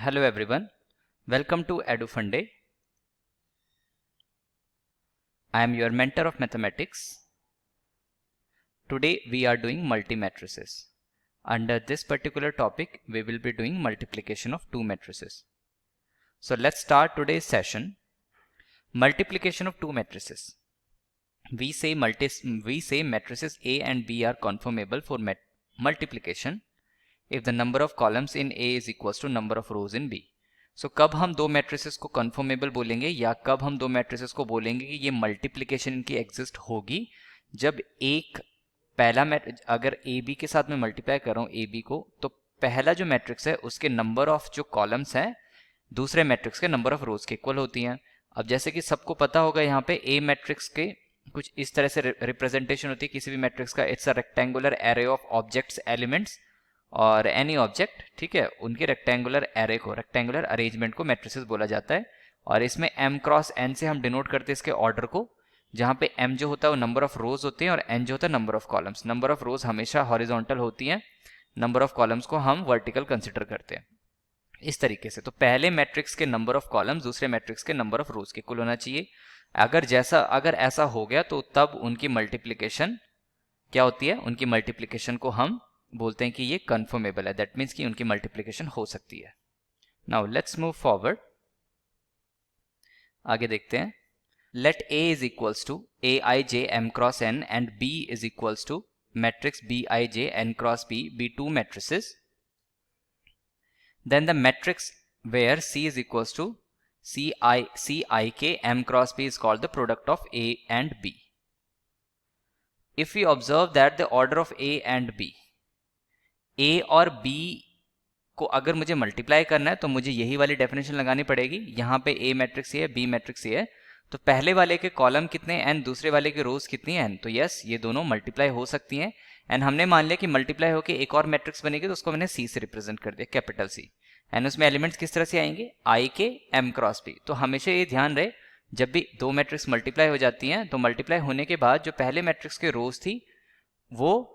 Hello everyone, welcome to EduFunday. I am your mentor of mathematics. Today we are doing multi-matrices. Under this particular topic, we will be doing multiplication of two matrices. So let's start today's session. Multiplication of two matrices. We say matrices A and B are conformable for multiplication if the number of columns in A is equals to number of rows in B. So कब हम दो matrices को conformable बोलेंगे या कब हम दो matrices को बोलेंगे कि ये मल्टीप्लिकेशन इनकी एग्जिस्ट होगी, जब एक पहला अगर ए बी के साथ मैं मल्टीप्लाई कर रहा हूँ ए बी को, तो पहला जो मैट्रिक्स है उसके नंबर ऑफ जो कॉलम्स हैं दूसरे मैट्रिक्स के नंबर ऑफ रोज के इक्वल होती हैं. अब जैसे कि सबको पता होगा यहाँ पे ए मैट्रिक्स के कुछ इस तरह से रिप्रेजेंटेशन होती है किसी भी मैट्रिक्स का. It's a rectangular array of objects elements और एनी ऑब्जेक्ट, ठीक है, उनके रेक्टेंगुलर एरे को, रेक्टेंगुलर अरेंजमेंट को मैट्रिसेस बोला जाता है. और इसमें m क्रॉस n से हम डिनोट करते हैं इसके ऑर्डर को, जहाँ पे m जो होता है वो नंबर ऑफ रोज होते हैं और n जो होता है number of columns. Number of रोज हमेशा हॉरिजॉन्टल होती हैं, नंबर ऑफ कॉलम्स को हम वर्टिकल कंसिडर करते हैं. इस तरीके से तो पहले मैट्रिक्स के नंबर ऑफ कॉलम्स दूसरे मैट्रिक्स के नंबर ऑफ रोज के इक्वल होना चाहिए. अगर ऐसा हो गया तो तब उनकी मल्टीप्लिकेशन क्या होती है, उनकी मल्टीप्लिकेशन को हम बोलते हैं कि ये कन्फर्मेबल है. दैट मीन्स कि उनकी मल्टीप्लिकेशन हो सकती है. नाउ लेट्स मूव फॉरवर्ड, आगे देखते हैं. Let A is equals to Aij m cross n and B is equals to matrix Bij n cross B be two matrices. Then the matrix where C is equals to Cik m cross B is called the product of A and B. If we observe that the order of A and B, A और B को अगर मुझे multiply करना है तो मुझे यही वाली डेफिनेशन लगानी पड़ेगी. यहाँ पे A मैट्रिक्स ये है, B मैट्रिक्स ये है, तो पहले वाले के कॉलम कितने n, दूसरे वाले के रोज कितनी n, तो यस ये दोनों मल्टीप्लाई हो सकती हैं. एंड हमने मान लिया कि मल्टीप्लाई होकर एक और मैट्रिक्स बनेगी, तो उसको मैंने C से रिप्रेजेंट कर दिया, कैपिटल C. एंड उसमें एलिमेंट्स किस तरह से आएंगे, I के m क्रॉस B. तो हमेशा ये ध्यान रहे जब भी दो मैट्रिक्स मल्टीप्लाई हो जाती हैं तो मल्टीप्लाई होने के बाद जो पहले मैट्रिक्स के रोज थी वो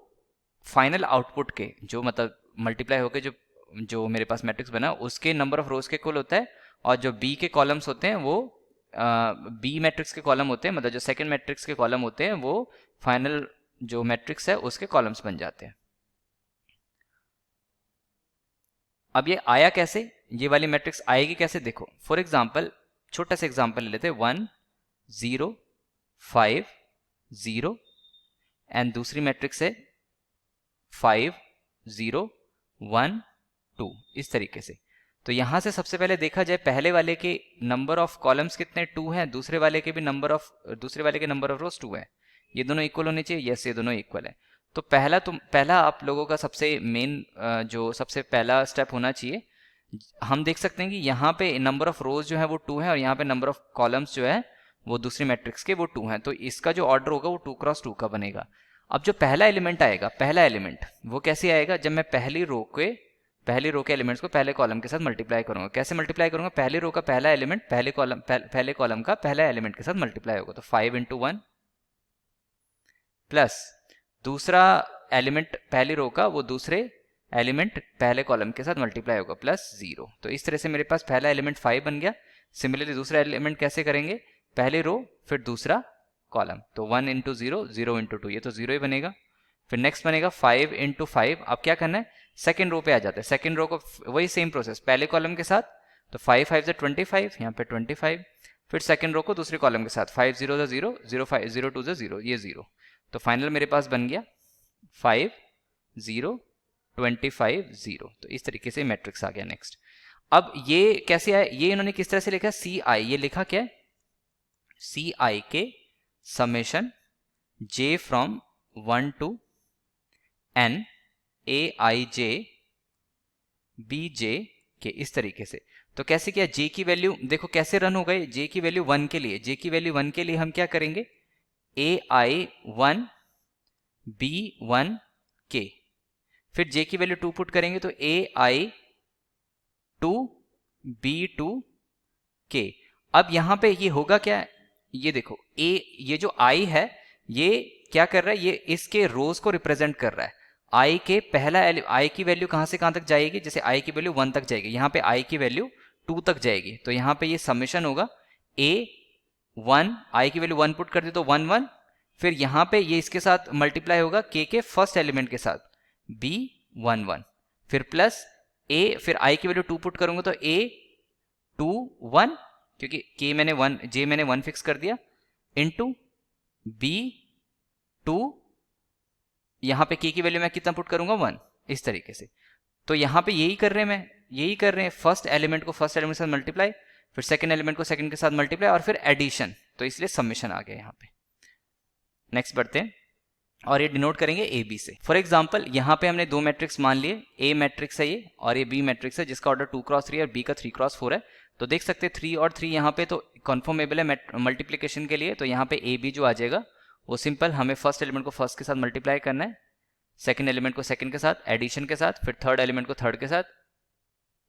फाइनल आउटपुट के जो मतलब मल्टीप्लाई होकर जो मेरे पास मैट्रिक्स बना उसके नंबर ऑफ रोज के इक्वल होता है. और जो बी के कॉलम्स होते हैं वो बी मैट्रिक्स के कॉलम होते हैं, मतलब जो सेकंड मैट्रिक्स के कॉलम होते हैं वो फाइनल जो मैट्रिक्स है उसके कॉलम्स बन जाते हैं. अब ये आया कैसे, ये वाली मैट्रिक्स आएगी कैसे, देखो. फॉर एग्जाम्पल छोटा सा एग्जाम्पल ले लेते हैं, 1 0 5 0 एंड दूसरी मैट्रिक्स है 5 0 1 2, इस तरीके से. तो यहां से सबसे पहले देखा जाए पहले वाले के नंबर ऑफ कॉलम्स कितने 2 हैं, दूसरे वाले के नंबर ऑफ रोज 2 है. ये दोनों इक्वल होने चाहिए, यस ये दोनों इक्वल है. तो पहला आप लोगों का सबसे मेन जो सबसे पहला स्टेप होना चाहिए, हम देख सकते हैं कि यहाँ पे नंबर ऑफ रोज जो है वो 2 है और यहाँ पे नंबर ऑफ कॉलम्स जो है वो दूसरी मैट्रिक्स के वो 2 हैं. तो इसका जो ऑर्डर होगा वो 2 क्रॉस 2 का बनेगा. अब जो पहला एलिमेंट आएगा, पहला एलिमेंट वो कैसे आएगा, जब मैं पहली रो के एलिमेंट्स को पहले कॉलम के साथ मल्टीप्लाई करूंगा. कैसे मल्टीप्लाई करूंगा, पहली रो का पहला एलिमेंट पहले कॉलम का पहला एलिमेंट के साथ मल्टीप्लाई होगा. तो 5 into 1 प्लस दूसरा एलिमेंट पहली रो का वो दूसरे एलिमेंट पहले कॉलम के साथ मल्टीप्लाई होगा प्लस 0. तो इस तरह से मेरे पास पहला एलिमेंट 5 बन गया. सिमिलरली दूसरा एलिमेंट कैसे करेंगे, पहली रो फिर दूसरा कॉलम, तो 1 into 0 0 into 2, ये तो 0 ही बनेगा. फिर नेक्स्ट बनेगा 5 into 5. अब क्या करना है, सेकेंड रो पे आ जाता है. सेकेंड रो को वही सेम प्रोसेस पहले कॉलम के साथ, तो 5 5 से 25, यहाँ पे 25. फिर सेकेंड रो को दूसरे कॉलम के साथ 5 0 0 0 5 0 2 0, ये 0. तो फाइनल मेरे पास बन गया 5 0 25 0. तो इस तरीके से मैट्रिक्स आ गया. नेक्स्ट, अब ये कैसे आया, ये इन्होंने किस तरह से लिखा, Ci, ये लिखा क्या है, Ci के summation j from 1 to n Aij Bj के, इस तरीके से. तो कैसे किया, j की वैल्यू देखो कैसे रन हो गए, j की वैल्यू 1 के लिए, j की वैल्यू 1 के लिए हम क्या करेंगे, Ai1 B1 k. फिर j की वैल्यू 2 पुट करेंगे तो Ai2 B2 k. अब यहां पे ये होगा क्या, ये देखो ये जो i है ये क्या कर रहा है, ये इसके रोज को रिप्रेजेंट कर रहा है. आई के पहला आई की वैल्यू कहाँ से कहाँ तक जाएगी, जैसे आई की वैल्यू 1 तक जाएगी, यहाँ पे आई की वैल्यू 2 तक जाएगी, तो यहाँ पे ये समेशन होगा A1, आई की वैल्यू 1 पुट कर दी तो 1 1, फिर यहाँ पे ये इसके साथ मल्टीप्लाई होगा के फर्स्ट एलिमेंट के साथ B1 1, फिर प्लस A, फिर आई की वैल्यू 2 पुट करूंगा तो A2 1, क्योंकि K मैंने 1, J मैंने 1 फिक्स कर दिया, इंटू B2, यहाँ पे K की वैल्यू मैं कितना पुट करूंगा 1, इस तरीके से। तो यहाँ पे यही कर रहे हैं फर्स्ट एलिमेंट को फर्स्ट एलिमेंट के साथ मल्टीप्लाई, फिर सेकंड एलिमेंट को सेकंड के साथ मल्टीप्लाई, और फिर एडिशन, तो इसलिए समेशन आ गया यहाँ पे। नेक्स्ट बढ़ते हैं और ये डिनोट करेंगे ए बी से। फॉर एग्जाम्पल यहाँ पे हमने दो मैट्रिक्स मान लिए, ए मैट्रिक्स है ये और ये बी मैट्रिक्स है जिसका ऑर्डर 2x3 और बी का 3x4 है। तो देख सकते हैं 3 और 3 यहाँ पे तो कन्फर्मेबल है मल्टीप्लीकेशन के लिए, तो यहाँ पे ए बी जो आ जाएगा वो सिंपल, हमें फर्स्ट एलिमेंट को फर्स्ट के साथ मल्टीप्लाई करना है, सेकंड एलिमेंट को सेकंड के साथ एडिशन के साथ, फिर थर्ड एलिमेंट को थर्ड के साथ,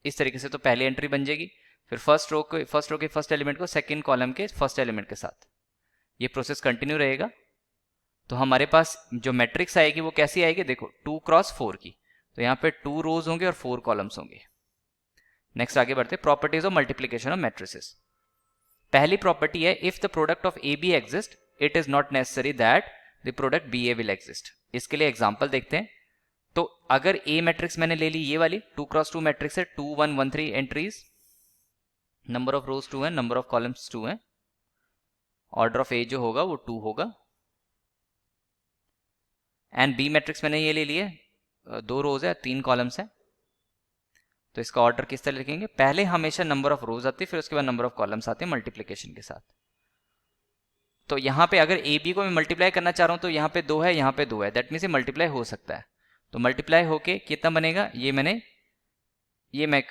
इस तरीके से तो पहली एंट्री बन जाएगी। फिर फर्स्ट रो के फर्स्ट एलिमेंट को सेकंड कॉलम के फर्स्ट एलिमेंट के साथ, ये प्रोसेस कंटिन्यू रहेगा। तो हमारे पास जो मैट्रिक्स आएगी वो कैसी आएगी, देखो 2x4 की, तो यहाँ पे 2 रोज होंगे और 4 कॉलम्स होंगे। नेक्स्ट आगे बढ़ते, properties of multiplication of matrices. पहली प्रॉपर्टी है, if the product of A B exist it is not necessary that the product B A will exist. इसके लिए एग्जांपल देखते हैं। तो अगर ए मैट्रिक्स मैंने ले ली ये वाली 2x2 मैट्रिक्स है, 2 1 1 3 एंट्रीज, नंबर ऑफ रोज 2 है, नंबर ऑफ कॉलम्स 2 है, ऑर्डर ऑफ ए जो होगा वो 2 होगा। एंड बी मैट्रिक्स मैंने ये ले लिए, 2 रोज है 3 कॉलम्स है, तो इसका ऑर्डर किस तरह लिखेंगे, पहले हमेशा नंबर ऑफ रोज आती है, फिर उसके बाद नंबर ऑफ कॉलम्स आते हैं मल्टीप्लीकेशन के साथ। तो यहाँ पे अगर ए बी को मैं मल्टीप्लाई करना चाह रहा हूँ तो यहाँ पे 2 है, यहाँ पे 2 है, दैट मीन्स ये मल्टीप्लाई हो सकता है। तो मल्टीप्लाई होके कितना बनेगा, ये मैं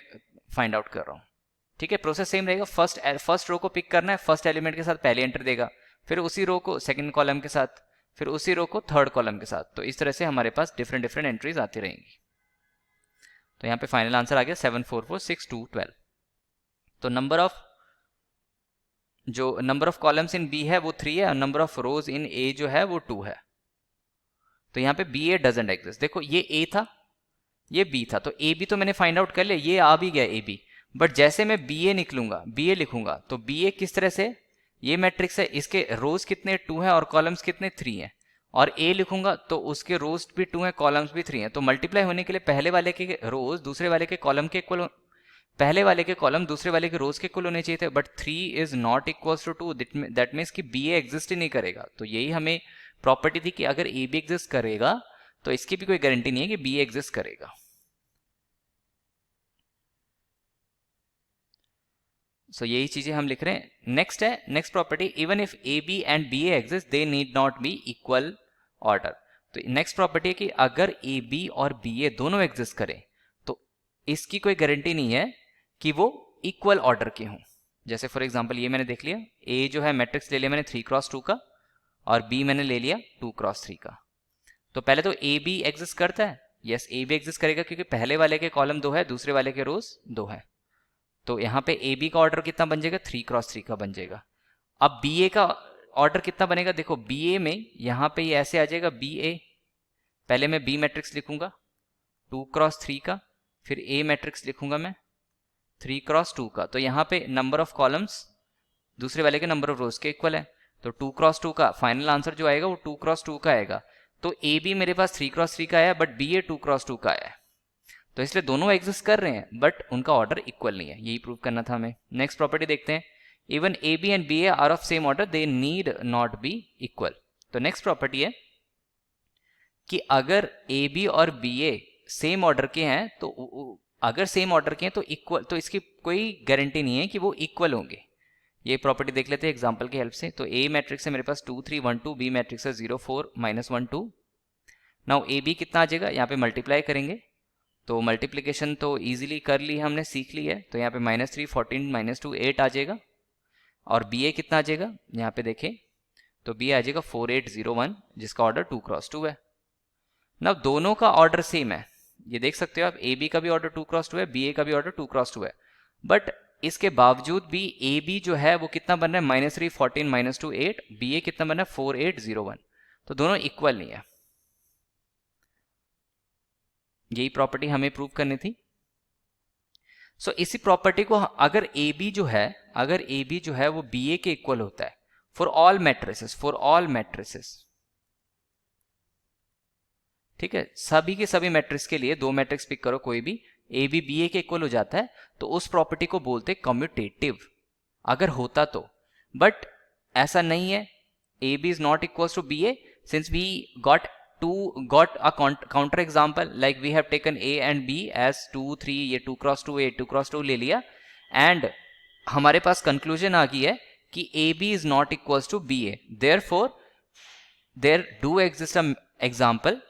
फाइंड आउट कर रहा हूँ। ठीक है, प्रोसेस सेम रहेगा। फर्स्ट रो को पिक करना है, फर्स्ट एलिमेंट के साथ पहली एंट्री देगा, फिर उसी रो को सेकंड कॉलम के साथ, फिर उसी रो को थर्ड कॉलम के साथ। तो इस तरह से हमारे पास डिफरेंट एंट्रीज आती रहेंगी। तो यहाँ पे फाइनल आंसर आ गया 7 4 4 6 2 12। तो number of columns in B है वो 3 है और नंबर ऑफ रोज इन ए जो है वो 2 है। तो यहाँ पे बी ए डजंट एग्जिस्ट। देखो ये ए था, ये बी था, तो ए बी तो मैंने फाइंड आउट कर लिया, ये आ भी गया ए बी, बट जैसे मैं बी ए लिखूंगा तो बी ए किस तरह से, ये मैट्रिक्स है, इसके रोज कितने 2 हैं और कॉलम्स कितने 3 हैं, और ए लिखूंगा तो उसके रोज भी 2 हैं, कॉलम्स भी 3 हैं। तो मल्टीप्लाई होने के लिए पहले वाले के रोज दूसरे वाले के कॉलम के इक्वल, पहले वाले के कॉलम दूसरे वाले के रोज के इक्वल होने चाहिए थे, but 3 is not equal to 2, that means कि बी ए एग्जिस्ट ही नहीं करेगा। तो यही हमें प्रॉपर्टी थी कि अगर ए बी एग्जिस्ट करेगा तो इसकी भी कोई गारंटी नहीं है कि बी ए एग्जिस्ट करेगा। सो यही चीजें हम लिख रहे हैं। Next property, even if A B and B A exist they need not be equal order. तो नेक्स्ट प्रॉपर्टी है कि अगर ए बी और बी ए दोनों एग्जिस्ट करें तो इसकी कोई गारंटी नहीं है कि वो इक्वल ऑर्डर के हों। जैसे फॉर एग्जांपल ये मैंने देख लिया, ए जो है मैट्रिक्स ले लिया मैंने 3x2 का और बी मैंने ले लिया 2x3 का। तो पहले तो ए बी एग्जिस्ट करता है, यस ए बी एग्जिस्ट करेगा क्योंकि पहले वाले के कॉलम 2 है, दूसरे वाले के रोज 2 है। तो यहाँ पे ए बी का ऑर्डर कितना बन जाएगा, 3x3 का बन जाएगा। अब बी ए का ऑर्डर कितना बनेगा, देखो बी ए में यहाँ पे ये ऐसे आ जाएगा, बी ए, पहले मैं बी मैट्रिक्स लिखूंगा 2x3 का, फिर ए मैट्रिक्स लिखूंगा मैं 3x2 का। तो यहाँ पे नंबर ऑफ कॉलम्स दूसरे वाले के नंबर ऑफ रोज के इक्वल है, तो 2x2 का फाइनल आंसर जो आएगा वो 2x2 का आएगा। तो ए बी मेरे पास 3x3 का आया, बट बी ए 2x2 का आया है, तो इसलिए दोनों एग्जिस्ट कर रहे हैं बट उनका ऑर्डर इक्वल नहीं है, यही प्रूव करना था हमें। नेक्स्ट प्रॉपर्टी देखते हैं, even A B and B A are of same order they need not be equal. तो नेक्स्ट प्रॉपर्टी है कि अगर ए बी और बी ए सेम ऑर्डर के हैं तो अगर सेम ऑर्डर के हैं तो इक्वल, तो इसकी कोई गारंटी नहीं है कि वो इक्वल होंगे। ये प्रॉपर्टी देख लेते हैं एग्जांपल की हेल्प से। तो ए मैट्रिक्स है मेरे पास 2 3 1 2, बी मैट्रिक्स है 0 4 -1 2। नाउ ए बी कितना आ जाएगा, यहाँ पे मल्टीप्लाई करेंगे तो मल्टीप्लिकेशन तो इजीली कर ली हमने, सीख ली है। तो यहाँ पे -3 14 -2 8 आ जाएगा। और बी ए कितना आ जाएगा, यहाँ पे देखें तो बी आ जाएगा 4 8 0 1 जिसका ऑर्डर 2x2 है। ना दोनों का ऑर्डर सेम है, ये देख सकते हो आप, ए बी का भी ऑर्डर 2x2 है, बी ए का भी ऑर्डर 2x2 है, बट इसके बावजूद भी ए बी जो है वो कितना बन रहा है, -3 14 -2 8, बी ए कितना बन रहा है 4 8 0 1। तो दोनों इक्वल नहीं है। यही प्रॉपर्टी हमें प्रूव करनी थी। सो इसी प्रॉपर्टी को अगर ए बी जो है वो बी ए के इक्वल होता है फॉर ऑल मैट्रिसेस, ठीक है, सभी के सभी मैट्रिक्स के लिए, दो मैट्रिक्स पिक करो कोई भी, ए बी बी ए के इक्वल हो जाता है, तो उस प्रॉपर्टी को बोलते कम्यूटेटिव, अगर होता तो। बट ऐसा नहीं है, A B is not equal to B A, since we got a counter example, like we have taken a and b as 2 3, ये 2 क्रॉस 2 2 क्रॉस 2 ले लिया, एंड हमारे पास कंक्लूजन आ गई है कि A B is not equal to B A, therefore there do exist a example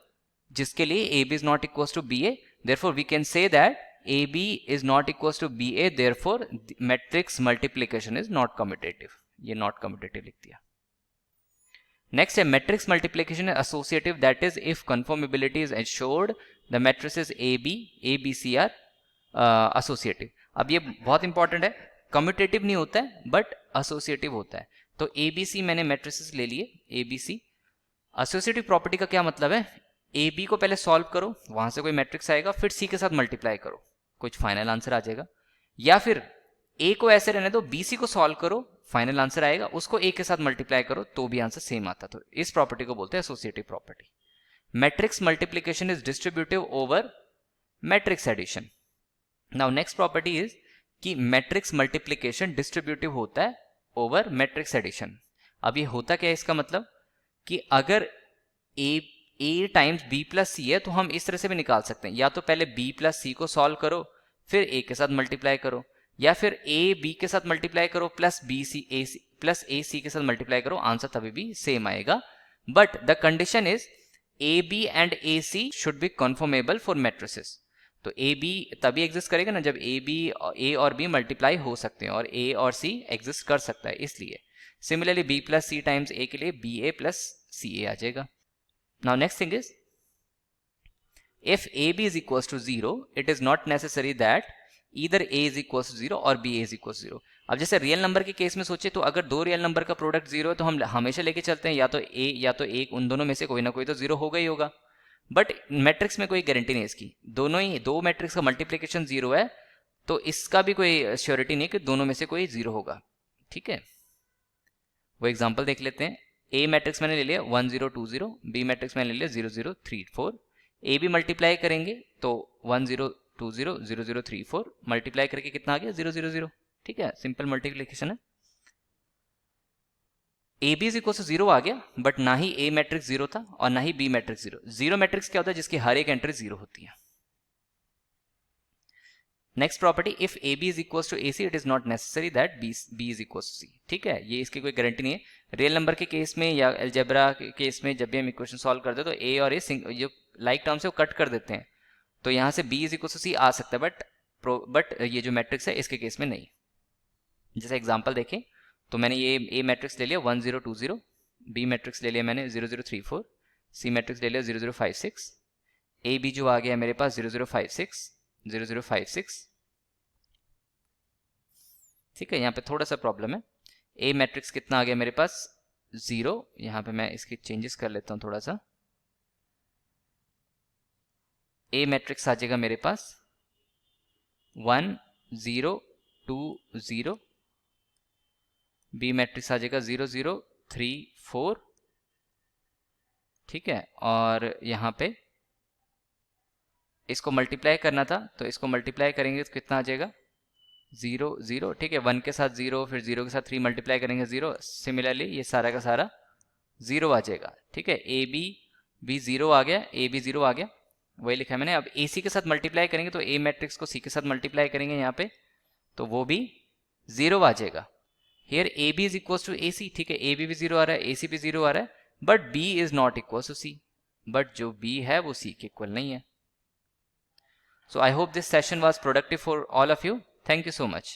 जिसके लिए A B is not equal to B A, therefore we can say that A B is not equal to B A, therefore matrix multiplication is not commutative. ये not commutative लिख दिया। Next है matrix multiplication associative, that is if conformability is assured the matrices A B C are associative. अब ये बहुत important है, commutative नहीं होता है बट एसोसिएटिव होता है। तो ए बी सी मैंने मैट्रिसेस ले लिए, A B C. Associative property का क्या मतलब है, ए बी को पहले सॉल्व करो, वहां से कोई मैट्रिक्स आएगा, फिर सी के साथ मल्टीप्लाई करो, कुछ फाइनल आंसर आ जाएगा, या फिर ए को ऐसे रहने दो, बी सी को सॉल्व करो, फाइनल आंसर आएगा, उसको ए के साथ मल्टीप्लाई करो तो भी आंसर सेम आता। तो इस प्रॉपर्टी को बोलते हैं associative property. Matrix multiplication is distributive over matrix addition. Now next property is कि मैट्रिक्स मल्टीप्लिकेशन डिस्ट्रीब्यूटिव होता है ओवर मैट्रिक्स एडिशन। अब ये होता क्या है, इसका मतलब कि अगर ए टाइम्स बी प्लस सी है तो हम इस तरह से भी निकाल सकते हैं, या तो पहले बी प्लस सी को सॉल्व करो फिर ए के साथ मल्टीप्लाई करो, या फिर ए बी के साथ मल्टीप्लाई करो plus B C A C plus A C के साथ मल्टीप्लाई करो, आंसर तभी भी सेम आएगा। But the condition is A B and A C should be conformable for matrices. तो ए बी तभी एग्जिस्ट करेगा ना जब ए और बी मल्टीप्लाई हो सकते हैं और ए और सी एग्जिस्ट कर सकता है, इसलिए। सिमिलरली बी प्लस सी टाइम्स ए के लिए बी ए प्लस सी ए आ जाएगा। Now next thing is if ab is equals to 0, it is not necessary that either a is equals to 0 और b is equals to 0। अब जैसे रियल नंबर के case में सोचे तो अगर दो रियल नंबर का प्रोडक्ट 0 है तो हम हमेशा लेके चलते हैं या तो a या तो एक, उन दोनों में से कोई ना कोई तो 0 होगा ही होगा। बट मैट्रिक्स में कोई गारंटी नहीं है इसकी, दो मैट्रिक्स का मल्टीप्लिकेशन 0 है तो इसका भी कोई श्योरिटी नहीं कि दोनों में से कोई 0 होगा, ठीक है। वो एग्जाम्पल देख लेते हैं। ए मैट्रिक्स मैंने ले लिया 1 0 2 0, बी मैट्रिक्स मैंने ले लिया 0 0 3 4। ए बी मल्टीप्लाई करेंगे तो 1 0 2 0 0 0 3 4 मल्टीप्लाई करके कितना आ गया 0 0 0, ठीक है, सिंपल मल्टीप्लिकेशन है। A B is equal to 0 आ गया, बट ना ही ए मैट्रिक्स 0 था और ना ही बी मैट्रिक्स 0। जीरो मैट्रिक्स क्या होता है, जिसकी हर एक एंट्री 0 होती है। Next property, if A B is equal to A C it is not necessary that B is equal to C, ठीक है, ये इसकी कोई गारंटी नहीं है। रियल नंबर के केस में या अलजेब्रा के केस में जब भी हम इक्वेशन सॉल्व करते हैं तो ए और ए जो लाइक टर्म से वो कट कर देते हैं, तो यहाँ से बी इज इक्वल टू सी आ सकता है, बट ये जो मैट्रिक्स है इसके केस में नहीं। जैसे एग्जांपल देखें तो मैंने ये ए मैट्रिक्स ले लिया 1 0 2 0, बी मैट्रिक्स ले लिया मैंने 0 0 3 4, सी मैट्रिक्स ले लिया 0 0 5 6, ए बी जो आ गया मेरे पास 0 0 5 6 0 0 5 6, ठीक है। यहाँ पे थोड़ा सा प्रॉब्लम है, ए मैट्रिक्स कितना आ गया मेरे पास 0, यहाँ पे मैं इसकी चेंजेस कर लेता हूँ थोड़ा सा। ए मैट्रिक्स आ जाएगा मेरे पास 1 0 2 0, बी मैट्रिक्स आ जाएगा 0 0 3 4, ठीक है। और यहाँ पे इसको मल्टीप्लाई करना था तो इसको मल्टीप्लाई करेंगे तो कितना आ जाएगा 0 0, ठीक है, 1 के साथ 0, फिर 0 के साथ 3 मल्टीप्लाई करेंगे 0, सिमिलरली ये सारा का सारा 0 आ जाएगा, ठीक है। ए बी भी 0 आ गया, ए बी 0 आ गया, वही लिखा है मैंने। अब ए सी के साथ मल्टीप्लाई करेंगे तो ए मैट्रिक्स को सी के साथ मल्टीप्लाई करेंगे यहाँ पे तो वो भी 0 आ जाएगा। Here A B is equal to A C, ठीक है, ए बी भी 0 आ रहा है, ए सी भी 0 आ रहा है, but B is not equal to C, but जो बी है वो सी के इक्वल नहीं है। So I hope this session was productive for all of you. Thank you so much.